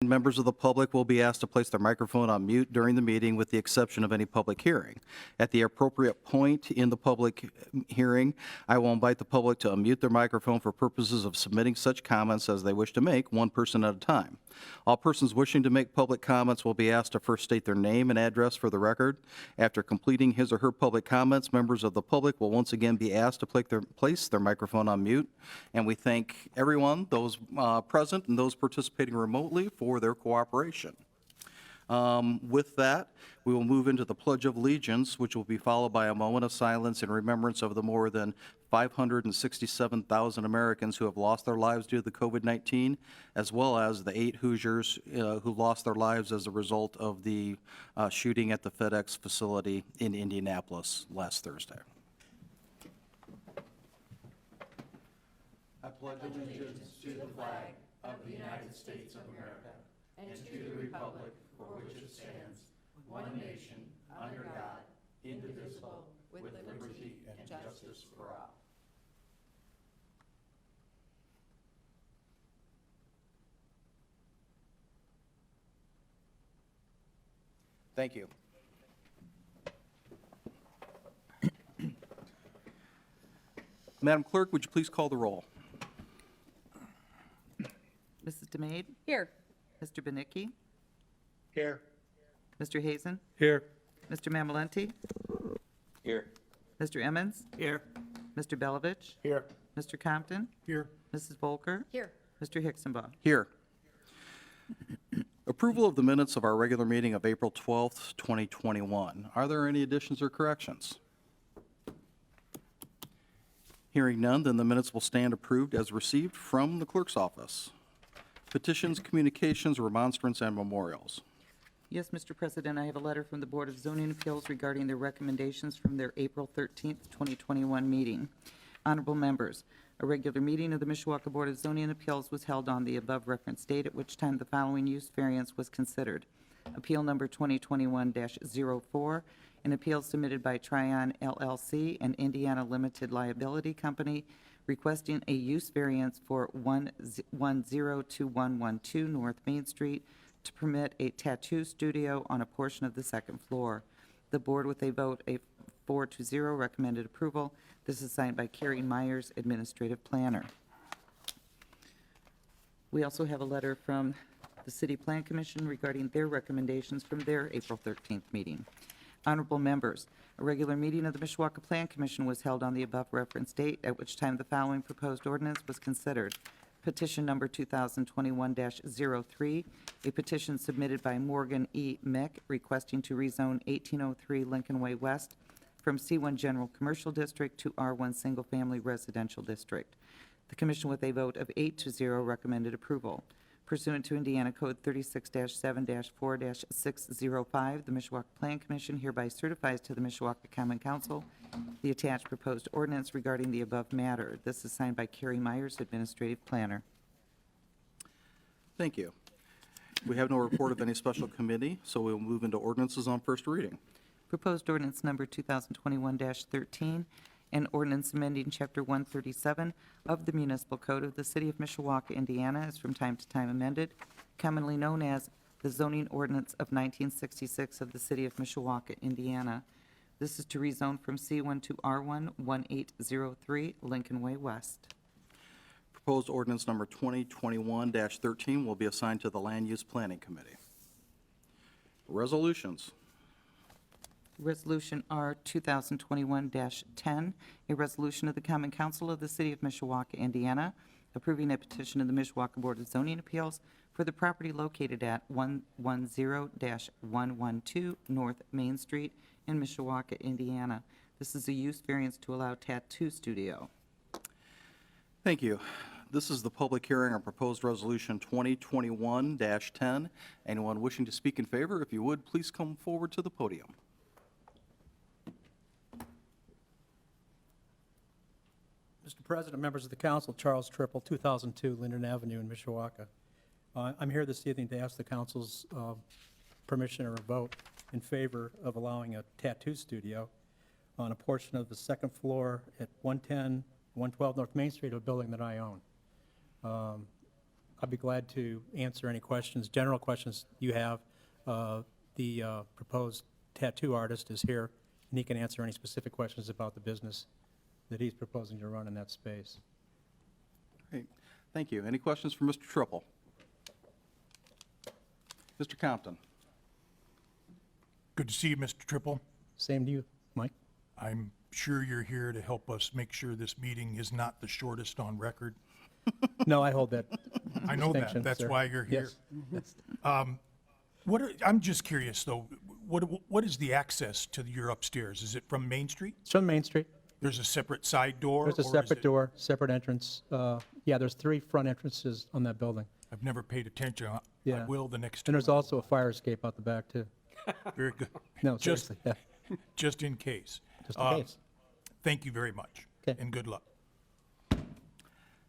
Members of the public will be asked to place their microphone on mute during the meeting with the exception of any public hearing. At the appropriate point in the public hearing, I will invite the public to unmute their microphone for purposes of submitting such comments as they wish to make, one person at a time. All persons wishing to make public comments will be asked to first state their name and address for the record. After completing his or her public comments, members of the public will once again be asked to place their microphone on mute. And we thank everyone, those present and those participating remotely, for their cooperation. With that, we will move into the Pledge of Allegiance, which will be followed by a moment of silence in remembrance of the more than 567,000 Americans who have lost their lives due to the COVID-19, as well as the 8 Hoosiers who lost their lives as a result of the shooting at the FedEx facility in Indianapolis last Thursday. I pledge allegiance to the flag of the United States of America and to the republic for which it stands, one nation, under God, indivisible, with liberty and justice for all. Thank you. Madam Clerk, would you please call the roll? Mrs. DeMade? Here. Mr. Benicki? Here. Mr. Hazen? Here. Mr. Mamalenti? Here. Mr. Emmons? Here. Mr. Belovich? Here. Mr. Compton? Here. Mrs. Volker? Here. Mr. Hicksonbaugh? Here. Approval of the minutes of our regular meeting of April 12th, 2021. Are there any additions or corrections? Hearing none, then the minutes will stand approved as received from the clerk's office. Petitions, communications, remonstrance, and memorials. Yes, Mr. President, I have a letter from the Board of Zoning Appeals regarding their recommendations from their April 13th, 2021 meeting. Honorable members, a regular meeting of the Mishawaka Board of Zoning Appeals was held on the above referenced date, at which time the following use variance was considered. Appeal number 2021-04, an appeal submitted by Tryon LLC and Indiana Limited Liability Company requesting a use variance for 1102112 North Main Street to permit a tattoo studio on a portion of the second floor. The board, with a vote of 4-0, recommended approval. This is signed by Carrie Myers, Administrative Planner. We also have a letter from the City Plan Commission regarding their recommendations from their April 13th meeting. Honorable members, a regular meeting of the Mishawaka Plan Commission was held on the above referenced date, at which time the following proposed ordinance was considered. Petition number 2021-03, a petition submitted by Morgan E. Mick requesting to rezone 1803 Lincoln Way West from C1 General Commercial District to R1 Single Family Residential District. The commission, with a vote of 8-0, recommended approval. Pursuant to Indiana Code 36-7-4-605, the Mishawaka Plan Commission hereby certifies to the Mishawaka Common Council the attached proposed ordinance regarding the above matter. This is signed by Carrie Myers, Administrative Planner. Thank you. We have no report of any special committee, so we will move into ordinances on first reading. Proposed ordinance number 2021-13, an ordinance amending Chapter 137 of the Municipal Code of the City of Mishawaka, Indiana, is from time to time amended, commonly known as the Zoning Ordinance of 1966 of the City of Mishawaka, Indiana. This is to rezone from C1 to R1, 1803 Lincoln Way West. Proposed ordinance number 2021-13 will be assigned to the Land Use Planning Committee. Resolutions. Resolution R 2021-10, a resolution of the Common Council of the City of Mishawaka, Indiana, approving a petition of the Mishawaka Board of Zoning Appeals for the property located at 110-112 North Main Street in Mishawaka, Indiana. This is a use variance to allow tattoo studio. Thank you. This is the public hearing on proposed resolution 2021-10. Anyone wishing to speak in favor, if you would, please come forward to the podium. Mr. President, members of the council, Charles Triple, 2002 Linden Avenue in Mishawaka. I'm here this evening to ask the council's permission or a vote in favor of allowing a tattoo studio on a portion of the second floor at 110, 112 North Main Street, a building that I own. I'd be glad to answer any questions, general questions you have. The proposed tattoo artist is here, and he can answer any specific questions about the business that he's proposing to run in that space. Great. Thank you. Any questions for Mr. Triple? Mr. Compton? Good to see you, Mr. Triple. Same to you, Mike. I'm sure you're here to help us make sure this meeting is not the shortest on record. No, I hold that I know that. distinction, That's sir. why you're here. Yes. I'm just curious, though, what is the access to your upstairs? Is it from Main Street? It's on Main Street. There's a separate side door? There's a or is separate it- door, separate entrance. Yeah, there's 3 front entrances on that building. I've never paid attention. I Yeah. will the next And time. there's also a fire escape out the back, too. Very good. No, Just- seriously, yeah, Just in case. just in case. Thank you very much. Okay. And good luck.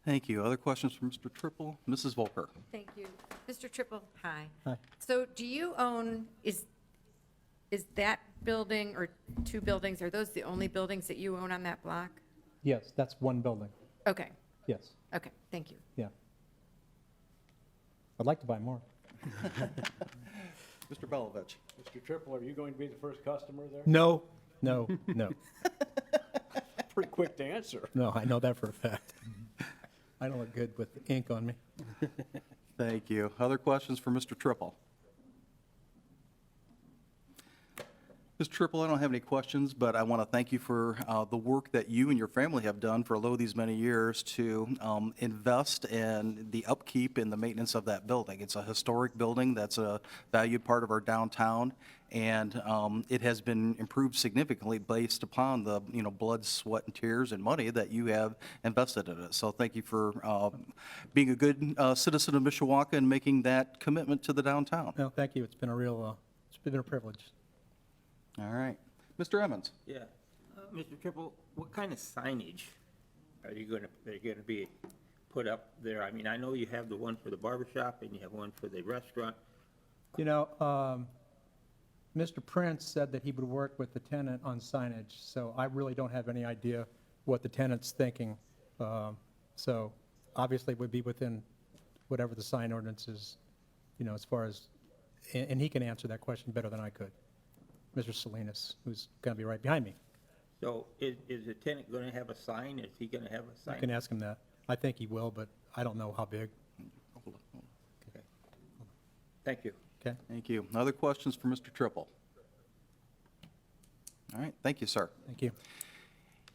Thank you. Other questions for Mr. Triple? Mrs. Volker? Thank you. Mr. Triple, hi. Hi. So do you own, is that building or 2 buildings, are those the only buildings that you own on that block? Yes, that's one building. Okay, Yes, okay, thank you. yeah. I'd like to buy more. Mr. Belovich? Mr. Triple, are you going to be the first customer there? No, no, no, Pretty quick to answer. no, I know that for a fact. I don't look good with ink on me. Thank you. Other questions for Mr. Triple? Mr. Triple, I don't have any questions, but I want to thank you for the work that you and your family have done for these many years to invest in the upkeep and the maintenance of that building. It's a historic building that's a valued part of our downtown, and it has been improved significantly based upon the, blood, sweat, and tears and money that you have invested in it. So thank you for being a good citizen of Mishawaka and making that commitment to the downtown. No, thank you. It's been a privilege. All right. Mr. Emmons? Yeah. Mr. Triple, what kind of signage they're gonna be put up there? I mean, I know you have the one for the barber shop and you have one for the restaurant. Mr. Prince said that he would work with the tenant on signage, so I really don't have any idea what the tenant's thinking. So obviously it would be within whatever the sign ordinance is, as far as, and he can answer that question better than I could. Mr. Salinas, who's going to be right behind me. So is the tenant gonna have a sign? Is he gonna have a I can sign? ask him that. I think he will, but I don't know how big. Okay. Thank you. Okay? Thank you. Other questions for Mr. Triple? All right, thank you, sir. Thank you.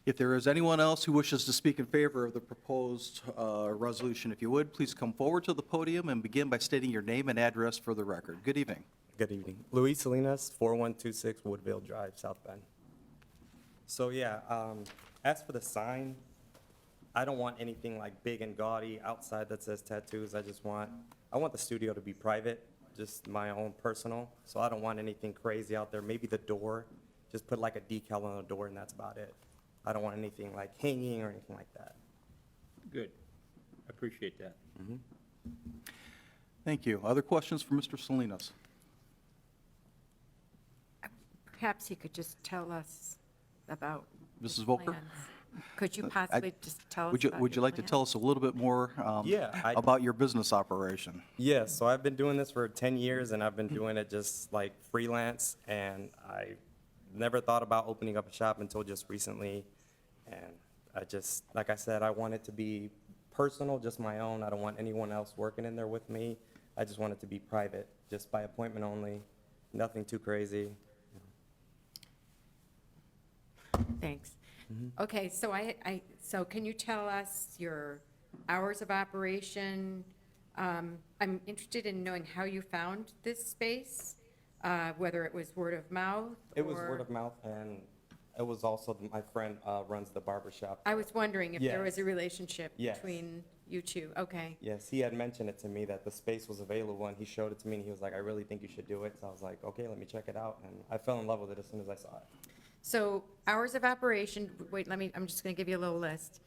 If there is anyone else who wishes to speak in favor of the proposed resolution, if you would, please come forward to the podium and begin by stating your name and address for the record. Good evening. Good evening. Luis Salinas, 4126 Woodville Drive, South Bend. So yeah, as for the sign, I don't want anything like big and gaudy outside that says tattoos. I want the studio to be private, just my own personal. So I don't want anything crazy out there. Maybe the door, just put like a decal on the door and that's about it. I don't want anything like hanging or anything like that. Good. I appreciate that. Thank you. Other questions for Mr. Salinas? Perhaps you could just tell us about Mrs. Volker? plans. Could you possibly just tell us Would you, about would you your like to plans? tell us a little bit more Yeah, about your business operation? Yeah, so I've been doing this for 10 years, and I've been doing it just like freelance, and I never thought about opening up a shop until just recently. And I just, like I said, I want it to be personal, just my own. I don't want anyone else working in there with me. I just want it to be private, just by appointment only, nothing too crazy. Thanks. Okay, so so can you tell us your hours of operation? I'm interested in knowing how you found this space, whether it was word of mouth It was or- word of mouth, and it was also my friend runs the barber shop. I was wondering if there was Yes. a relationship Yes. between you two. Okay. Yes, he had mentioned it to me that the space was available, and he showed it to me, and he was like, I really think you should do it. So I was like, okay, let me check it out. And I fell in love with it as soon as I saw it. So hours of operation, wait, I'm just going to give you a little list.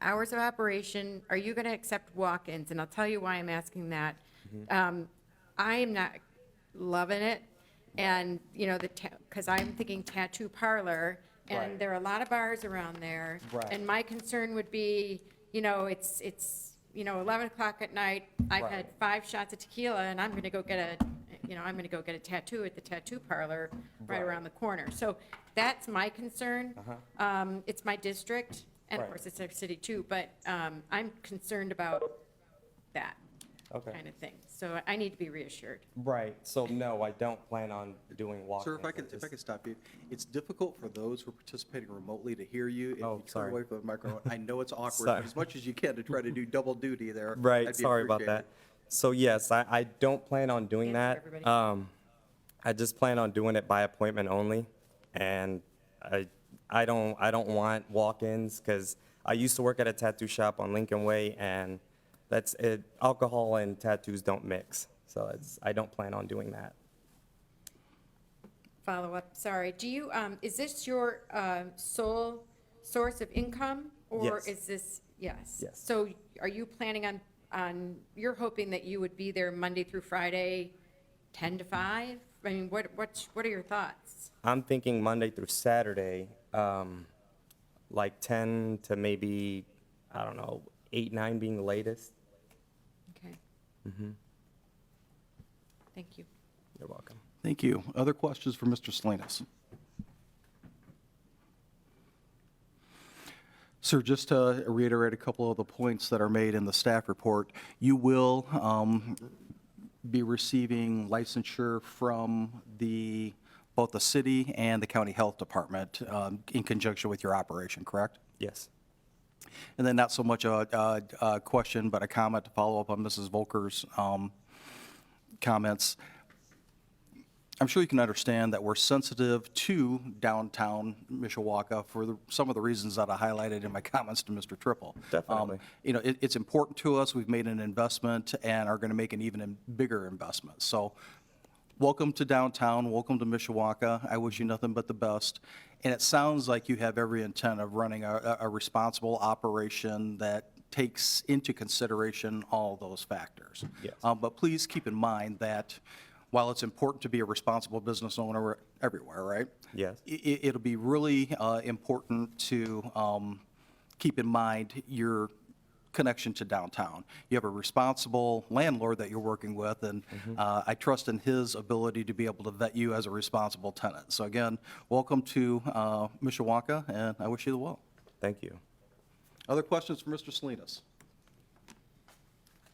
Hours of operation, are you going to accept walk-ins? And I'll tell you why I'm asking that. I am not loving it, and, because I'm thinking tattoo parlor, and Right. there are a lot of bars around there. Right. And my concern would be, it's 11 o'clock at night, I've had Right. 5 shots of tequila, and I'm gonna go get a tattoo at the tattoo parlor right around the corner. So that's my concern. It's my district, and of Right. course, it's our city too, but I'm concerned about that Okay. kind of thing. So I need to be reassured. Right, so no, I don't plan on doing walk-ins. Sir, if I could stop you, it's difficult for those who are participating remotely to hear you. If Oh, you turn sorry. away from the microphone, I know it's awkward, Sorry. but as much as you can to try to do double duty there. Right, that'd be sorry about that. appreciated. So yes, I don't plan on doing Thank that. you, everybody. I just plan on doing it by appointment only, and I don't want walk-ins, because I used to work at a tattoo shop on Lincoln Way, and that's it, alcohol and tattoos don't mix, so I don't plan on doing that. Follow-up, sorry. Do you, is this your sole source of income? Or Yes. is this, yes? Yes. So are you planning on, you're hoping that you would be there Monday through Friday, 10 to 5? I mean, what are your thoughts? I'm thinking Monday through Saturday, like 10 to maybe, I don't know, 8, 9 being the latest. Okay. Thank you. You're welcome. Thank you. Other questions for Mr. Salinas? Sir, just to reiterate a couple of the points that are made in the staff report, you will be receiving licensure from both the city and the county health department in conjunction with your operation, correct? Yes. And then not so much a question, but a comment to follow up on Mrs. Volker's comments. I'm sure you can understand that we're sensitive to downtown Mishawaka for some of the reasons that I highlighted in my comments to Mr. Triple. Definitely. It's important to us. We've made an investment and are going to make an even bigger investment. So welcome to downtown. Welcome to Mishawaka. I wish you nothing but the best. And it sounds like you have every intent of running a responsible operation that takes into consideration all those factors. Yes. But please keep in mind that while it's important to be a responsible business owner everywhere, right? Yes. It'll be really important to keep in mind your connection to downtown. You have a responsible landlord that you're working with, and I trust in his ability to be able to vet you as a responsible tenant. So again, welcome to Mishawaka, and I wish you the well. Thank you. Other questions for Mr. Salinas?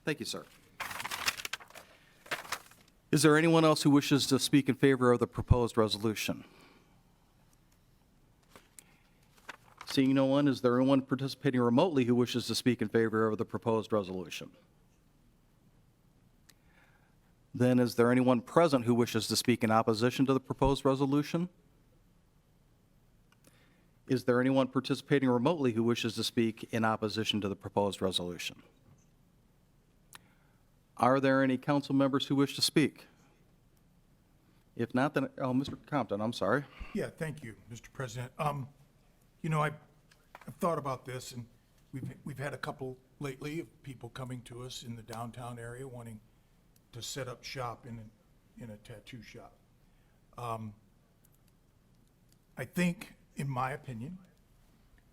Thank you, sir. Is there anyone else who wishes to speak in favor of the proposed resolution? Seeing no one, is there anyone participating remotely who wishes to speak in favor of the proposed resolution? Then is there anyone present who wishes to speak in opposition to the proposed resolution? Is there anyone participating remotely who wishes to speak in opposition to the proposed resolution? Are there any council members who wish to speak? If not, then, oh, Mr. Compton, I'm sorry. Yeah, thank you, Mr. President. You know, I've thought about this, and we've had a couple lately of people coming to us in the downtown area wanting to set up shop in a tattoo shop. I think, in my opinion,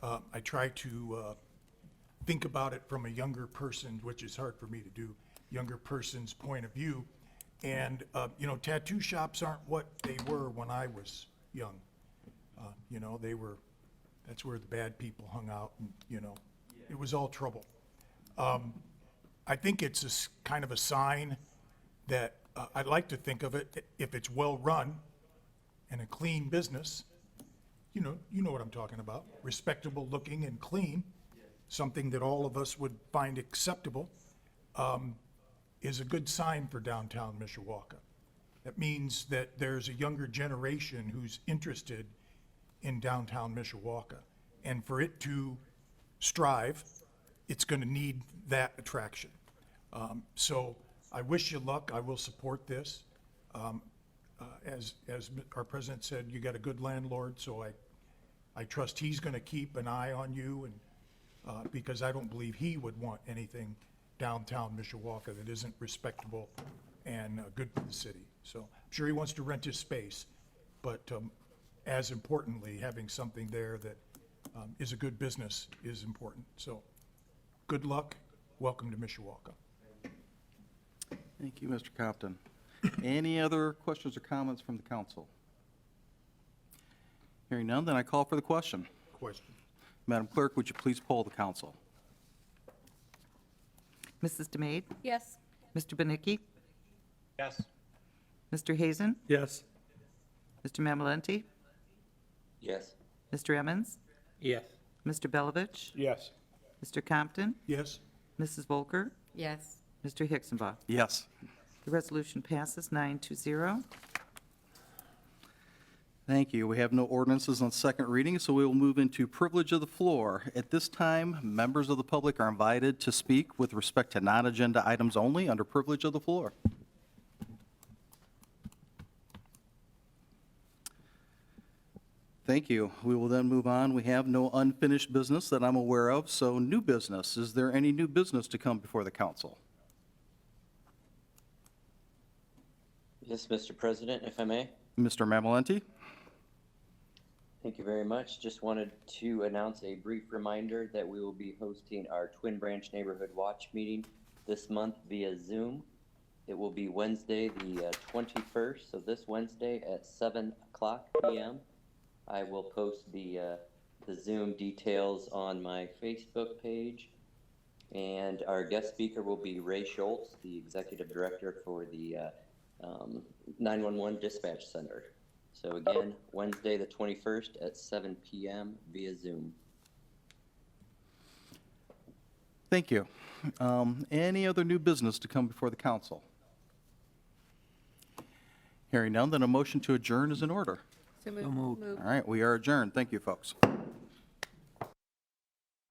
I try to think about it from a younger person, which is hard for me to do, younger person's point of view. And, you know, tattoo shops aren't what they were when I was young. You know, that's where the bad people hung out, and, you know, it was all trouble. I think it's kind of a sign that, I'd like to think of it, if it's well-run and a clean business, you know what I'm talking about, respectable looking and clean, something that all of us would find acceptable, is a good sign for downtown Mishawaka. That means that there's a younger generation who's interested in downtown Mishawaka. And for it to strive, it's going to need that attraction. So I wish you luck. I will support this. As our president said, you got a good landlord, so I trust he's going to keep an eye on you, and because I don't believe he would want anything downtown Mishawaka that isn't respectable and good for the city. So I'm sure he wants to rent his space, but as importantly, having something there that is a good business is important. So good luck, welcome to Mishawaka. Thank you, Mr. Compton. Any other questions or comments from the council? Hearing none, then I call for the question. Question. Madam Clerk, would you please poll the council? Mrs. DeMade? Yes. Mr. Benicki? Yes. Mr. Hazen? Yes. Mr. Mamalenti? Yes. Mr. Emmons? Yes. Mr. Belovich? Yes. Mr. Compton? Yes? Mrs. Volker? Yes. Mr. Hixenbaugh? Yes. The resolution passes 9-0. Thank you. We have no ordinances on second reading, so we will move into privilege of the floor. At this time, members of the public are invited to speak with respect to non-agenda items only under privilege of the floor. Thank you. We will then move on. We have no unfinished business that I'm aware of, so new business. Is there any new business to come before the council? Yes, Mr. President, if I may. Mr. Mamalenti? Thank you very much. Just wanted to announce a brief reminder that we will be hosting our Twin Branch Neighborhood Watch meeting this month via Zoom. It will be Wednesday, the 21st, so this Wednesday at 7 o'clock p.m. I will post the Zoom details on my Facebook page. And our guest speaker will be Ray Schultz, the Executive Director for the 911 Dispatch Center. So again, Wednesday the 21st at 7 p.m. via Zoom. Thank you. Any other new business to come before the council? Hearing none, then a motion to adjourn is in order. So moved. All right, we are adjourned. Thank you, folks.